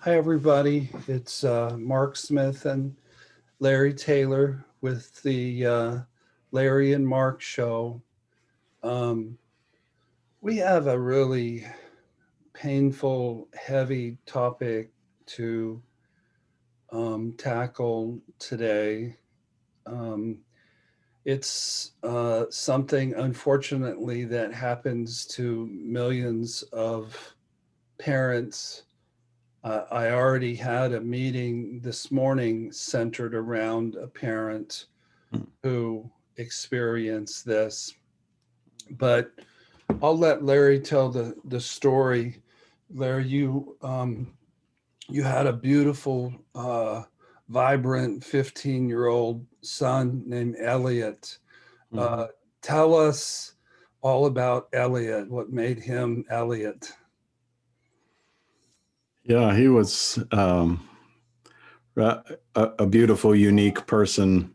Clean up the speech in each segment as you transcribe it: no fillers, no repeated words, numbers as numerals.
Hi, everybody. It's Mark Smith and Larry Taylor with the Larry and Mark show. Um, we have a really painful, heavy topic to tackle today. Um, it's something, unfortunately, that happens to millions of parents. I already had a meeting this morning centered around a parent Mm. who experienced this, but I'll let Larry tell the story. Larry, you had a beautiful, vibrant 15-year-old son named Elliot. Mhm. Uh, Tell us all about Elliot. What made him Elliot? Yeah, he was a beautiful, unique person,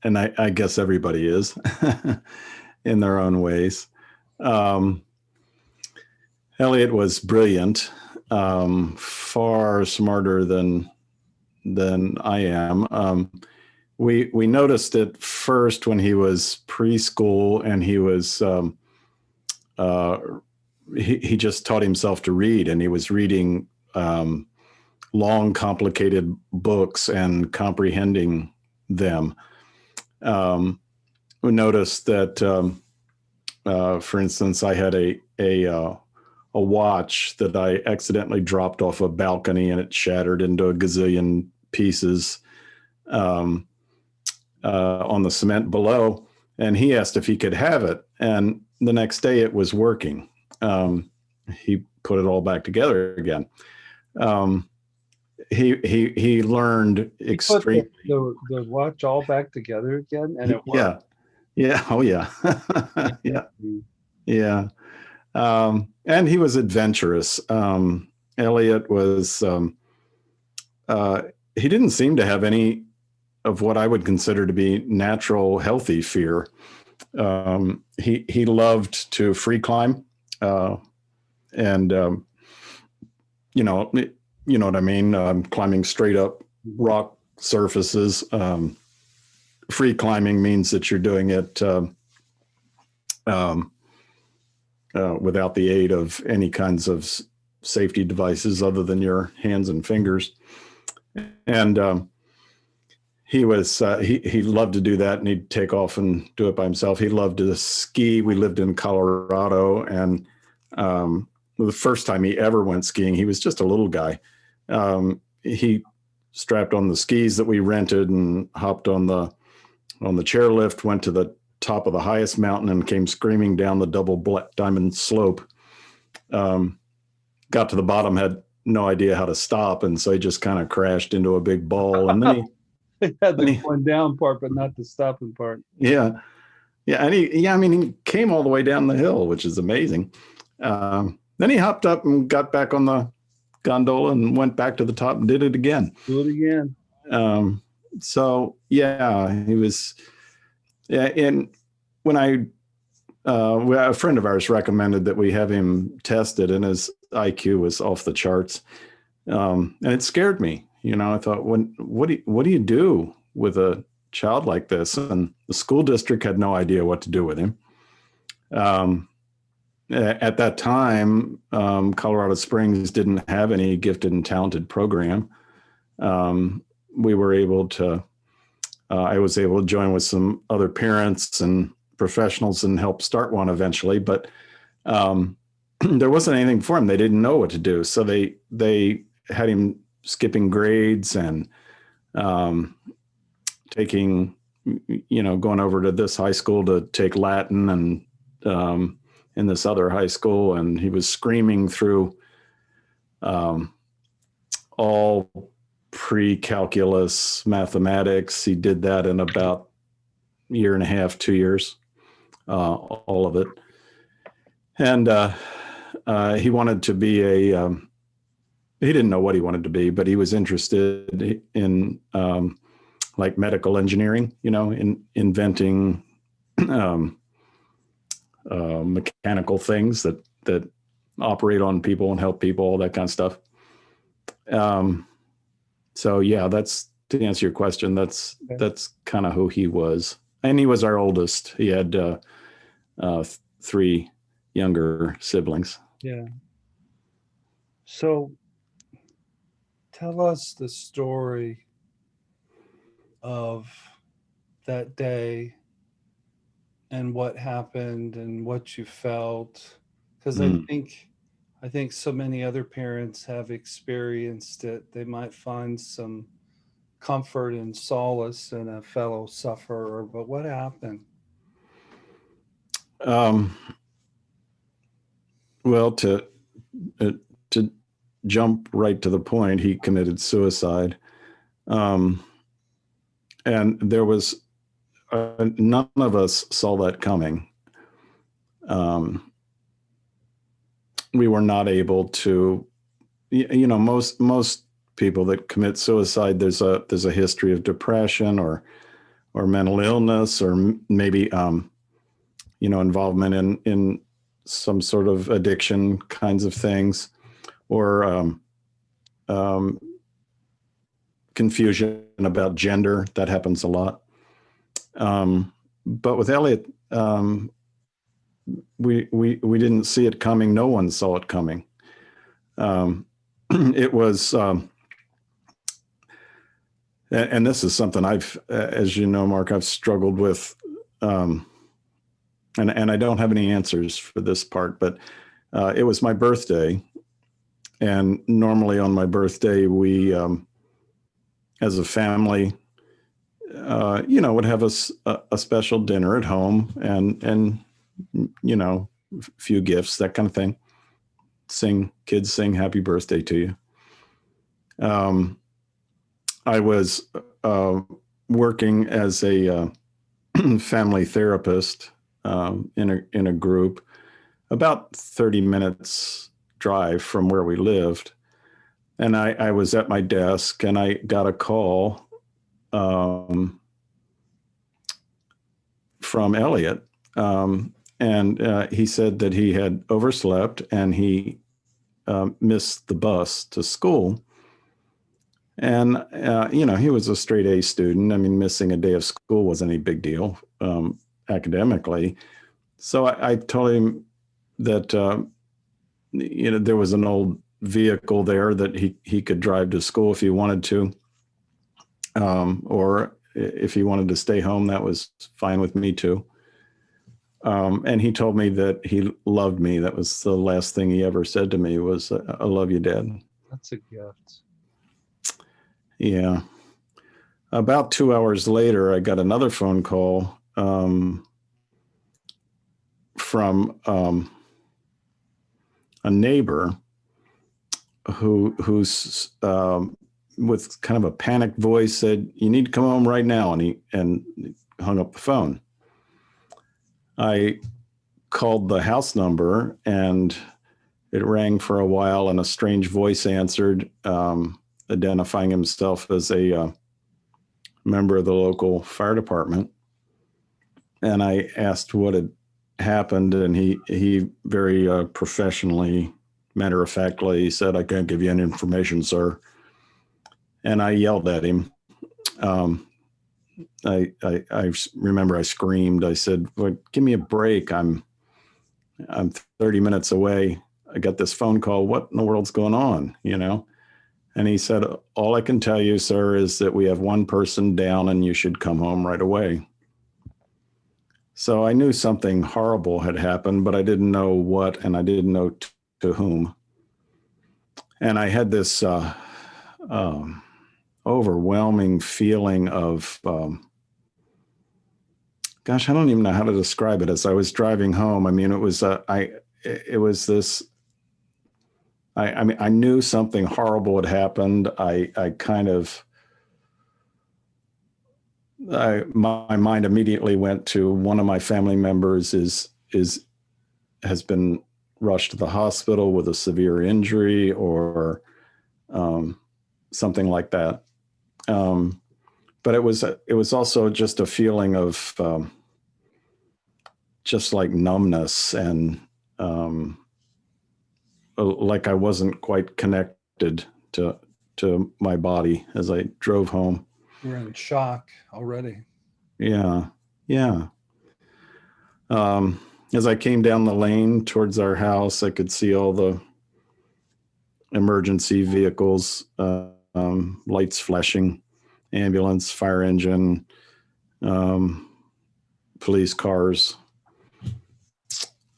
and I guess everybody is in their own ways. Um, Elliot was brilliant, far smarter than I am. We noticed it first when he was preschool, and uh, he just taught himself to read, and he was reading long, complicated books and comprehending them. We noticed that, for instance, I had a watch that I accidentally dropped off a balcony, and it shattered into a gazillion pieces um, on the cement below. And he asked if he could have it, and the next day it was working. He put it all back together again. Um, he learned He put extremely. the watch all back together again, and it worked. Yeah, yeah, oh yeah. Yeah, yeah. And he was adventurous. Elliot was uh, he didn't seem to have any of what I would consider to be natural healthy fear. He loved to free climb, and you know you know what I mean, climbing straight up rock surfaces. Free climbing means that you're doing it um, without the aid of any kinds of safety devices other than your hands and fingers. And he loved to do that, and he'd take off and do it by himself. He loved to ski. We lived in Colorado, and the first time he ever went skiing, he was just a little guy. He strapped on the skis that we rented and hopped on the chairlift, went to the top of the highest mountain, and came screaming down the double black diamond slope. Got to the bottom, had no idea how to stop, and so he just kind of crashed into a big ball. And It had then the he going down part, but not the stopping part. yeah, yeah, and I mean, he came all the way down the hill, which is amazing. Then he hopped up and got back on the gondola and went back to the top and did it again. Do it again. Um, so yeah, he was. Yeah, and when a friend of ours recommended that we have him tested, and his IQ was off the charts, and it scared me. I thought, what do you do with a child like this? And the school district had no idea what to do with him. At that time, Colorado Springs didn't have any gifted and talented program. We were able to. I was able to join with some other parents and professionals and help start one eventually, but there wasn't anything for him. They didn't know what to do, so they had him skipping grades and taking, going over to this high school to take Latin, and in this other high school, and he was screaming through all pre-calculus mathematics. He did that in about a year and a half, 2 years, all of it. And he wanted to be he didn't know what he wanted to be, but he was interested in like medical engineering, in inventing mechanical things that operate on people and help people, all that kind of stuff. So yeah, that's to answer your question. That's Okay. that's kind of who he was, and he was our oldest. He had 3 younger siblings. Yeah. So tell us the story of that day and what happened and what you felt. Because Mm. I think so many other parents have experienced it. They might find some comfort and solace in a fellow sufferer, but what happened? Um, well, uh, to jump right to the point, he committed suicide, um, and there was none of us saw that coming. Um, we were not able to, most people that commit suicide, there's a history of depression or mental illness, or maybe involvement in some sort of addiction kinds of things, or um, confusion about gender. That happens a lot. But with Elliot, we didn't see it coming. No one saw it coming. It was, and this is something I've, as you know, Mark, I've struggled with, and I don't have any answers for this part, but it was my birthday, and normally on my birthday we, as a family, would have a special dinner at home, and a few gifts, that kind of thing. Kids sing happy birthday to you. I was working as a family therapist in a group about 30 minutes drive from where we lived. And I was at my desk, and I got a call from Elliot. And he said that he had overslept and he missed the bus to school. And, he was a straight A student. I mean, missing a day of school wasn't any big deal academically. So I told him that, there was an old vehicle there that he could drive to school if he wanted to. Or if he wanted to stay home, that was fine with me too. And he told me that he loved me. That was the last thing he ever said to me was, "I love you, Dad." That's a gift. Yeah. About 2 hours later, I got another phone call from a neighbor who's with kind of a panicked voice said, "You need to come home right now," and he hung up the phone. I called the house number, and it rang for a while, and a strange voice answered, identifying himself as a member of the local fire department. And I asked what had happened, and he very professionally, matter-of-factly said, "I can't give you any information, sir." And I yelled at him. I remember I screamed. I said, "Well, give me a break. I'm 30 minutes away. I got this phone call. What in the world's going on?" And he said, "All I can tell you, sir, is that we have one person down and you should come home right away." So I knew something horrible had happened, but I didn't know what, and I didn't know to whom. And I had this overwhelming feeling of, gosh, I don't even know how to describe it. As I was driving home, I mean, it was this. I mean, I knew something horrible had happened. My mind immediately went to one of my family members has been rushed to the hospital with a severe injury or something like that. But it was also just a feeling of just like numbness and like I wasn't quite connected to to my body as I drove home. We're in shock already. Yeah, yeah. As I came down the lane towards our house, I could see all the emergency vehicles, lights flashing, ambulance, fire engine, police cars.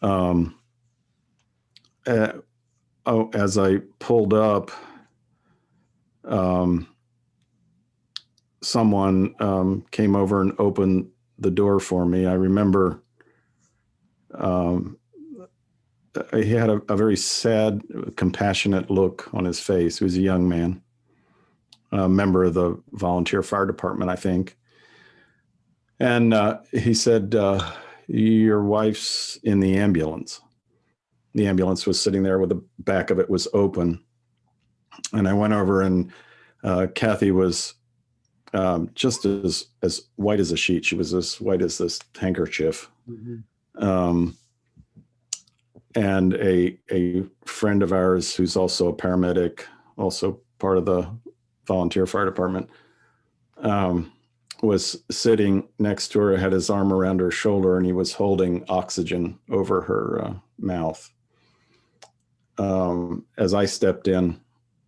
As I pulled up, someone came over and opened the door for me. I remember he had a very sad, compassionate look on his face. He was a young man, a member of the volunteer fire department, I think. And he said, your wife's in the ambulance. The ambulance was sitting there with the back of it was open. And I went over, and Kathy was just as white as a sheet. She was as white as this handkerchief. Mm-hmm. And a friend of ours who's also a paramedic, also part of the volunteer fire department, was sitting next to her, had his arm around her shoulder, and he was holding oxygen over her mouth. As I stepped in,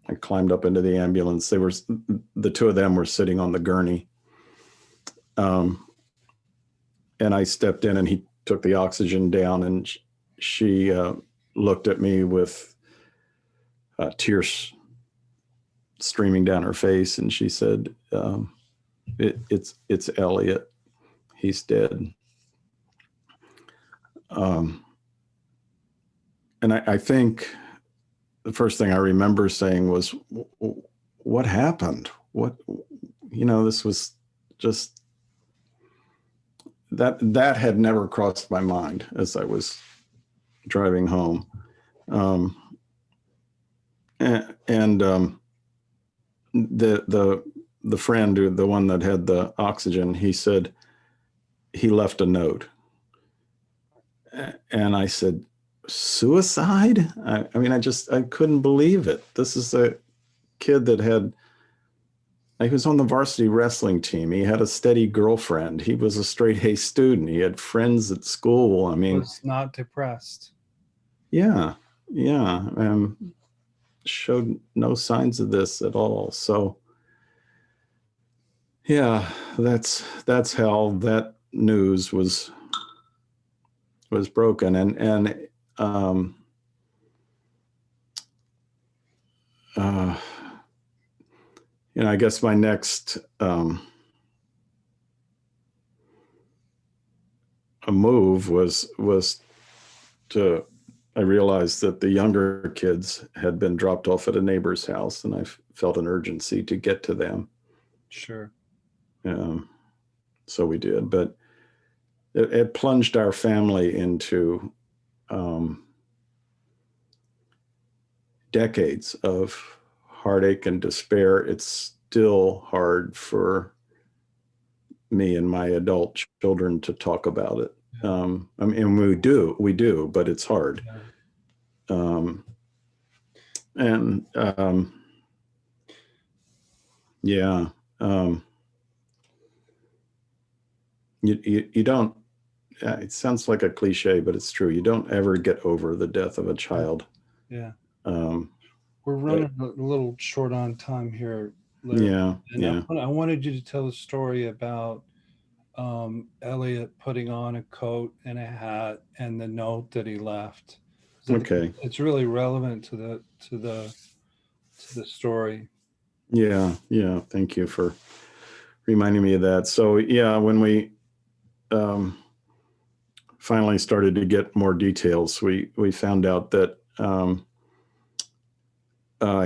I climbed up into the ambulance. The two of them were sitting on the gurney. And I stepped in, and he took the oxygen down, and she looked at me with tears streaming down her face, and she said, it's Elliot. He's dead. And I think the first thing I remember saying was, what happened? This was just, that had never crossed my mind as I was driving home. The friend, the one that had the oxygen, he said he left a note. And I said, suicide? I couldn't believe it. This is a kid that he was on the varsity wrestling team. He had a steady girlfriend. He was a straight A student. He had friends at school. Was not depressed. Yeah. Showed no signs of this at all. So yeah, that's how that news was broken. And I guess my next a move was to, I realized that the younger kids had been dropped off at a neighbor's house, and I felt an urgency to get to them. Sure. So we did, but it plunged our family into decades of heartache and despair. It's still hard for me and my adult children to talk about it. We do, but it's hard. You don't, it sounds like a cliche, but it's true. You don't ever get over the death of a child. Yeah. We're running a little short on time here, Larry. Yeah. I wanted you to tell the story about Elliot putting on a coat and a hat and the note that he left. Okay. It's really relevant to the story. Yeah. Thank you for reminding me of that. So yeah, when we finally started to get more details, we found out that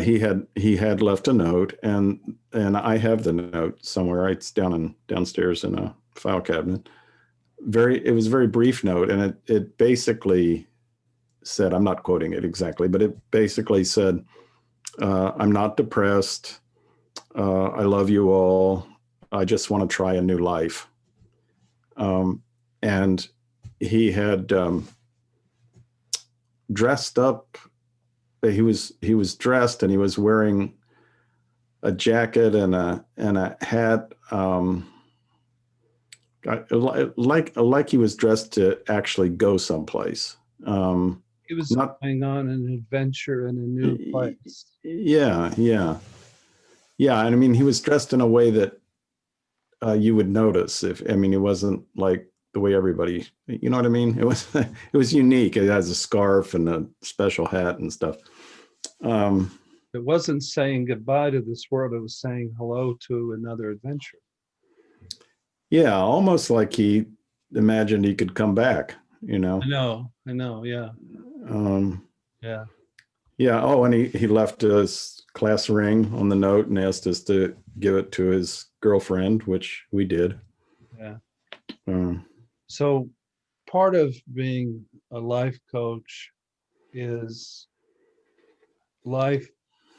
he had left a note, and I have the note somewhere. It's downstairs in a file cabinet. It was a very brief note, and it basically said, I'm not quoting it exactly, but it basically said, I'm not depressed. I love you all. I just want to try a new life. And he had dressed up. He was dressed, and he was wearing a jacket and a hat. Like he was dressed to actually go someplace. He was Not, going on an adventure in a new place. yeah, yeah, yeah. And I mean, he was dressed in a way that you would notice. If I mean, it wasn't like the way everybody, you know what I mean? It was it was unique. It has a scarf and a special hat and stuff. Um, It wasn't saying goodbye to this world. It was saying hello to another adventure. yeah, almost like he imagined he could come back. You know. I know. Yeah. Um, Yeah. Yeah. Oh, and he left his class ring on the note and asked us to give it to his girlfriend, which we did. Yeah. Um, So part of being a life coach is life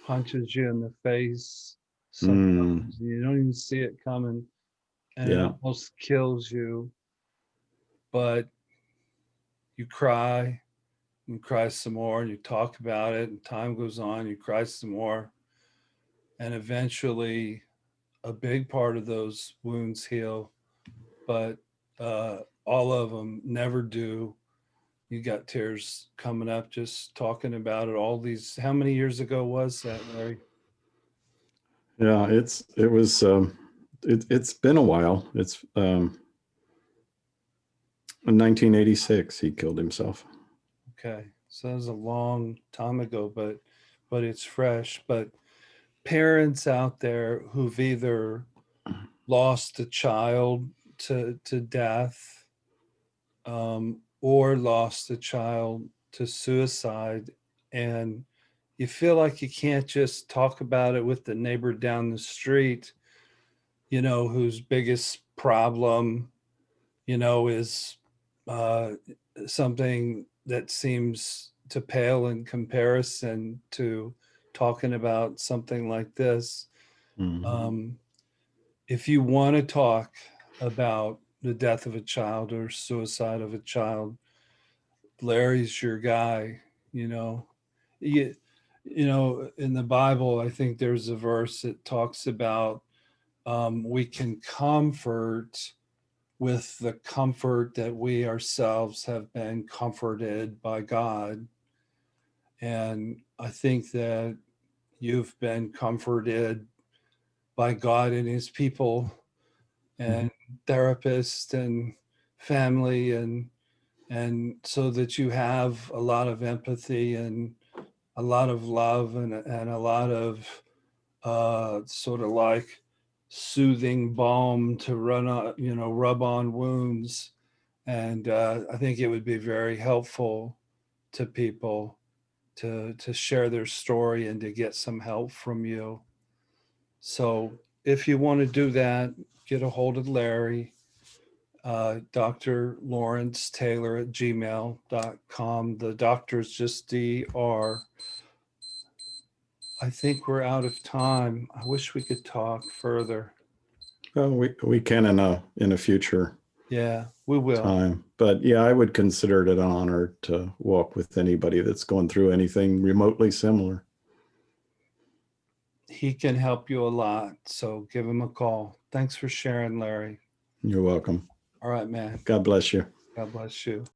punches you in the face mm, sometimes. You don't even see it coming and it yeah. almost kills you, but you cry and cry some more and you talk about it and time goes on, you cry some more. And eventually a big part of those wounds heal, but all of them never do. You got tears coming up just talking about it. All these, how many years ago was that, Larry? Yeah. It's been a while. It's in 1986 he killed himself. Okay, so that was a long time ago, but it's fresh. But parents out there who've either lost a child to death, or lost a child to suicide, and you feel like you can't just talk about it with the neighbor down the street, whose biggest problem, is uh, something that seems to pale in comparison to talking about something like this. Mm. Um, if you want to talk about the death of a child or suicide of a child, Larry's your guy. You know, you, in the Bible, I think there's a verse that talks about we can comfort with the comfort that we ourselves have been comforted by God. And I think that you've been comforted by God and his people Mhm. and therapists and family, and so that you have a lot of empathy and a lot of love and a lot of sort of like soothing balm to rub on wounds. And I think it would be very helpful to people to share their story and to get some help from you. So if you want to do that, get a hold of Larry, Dr. Lawrence Taylor at gmail.com. The doctor's just DR. I think we're out of time. I wish we could talk further. Well, we can in a future Yeah, we will. time. But yeah, I would consider it an honor to walk with anybody that's going through anything remotely similar. He can help you a lot. So give him a call. Thanks for sharing, Larry. You're welcome. All right, man. God bless you. God bless you.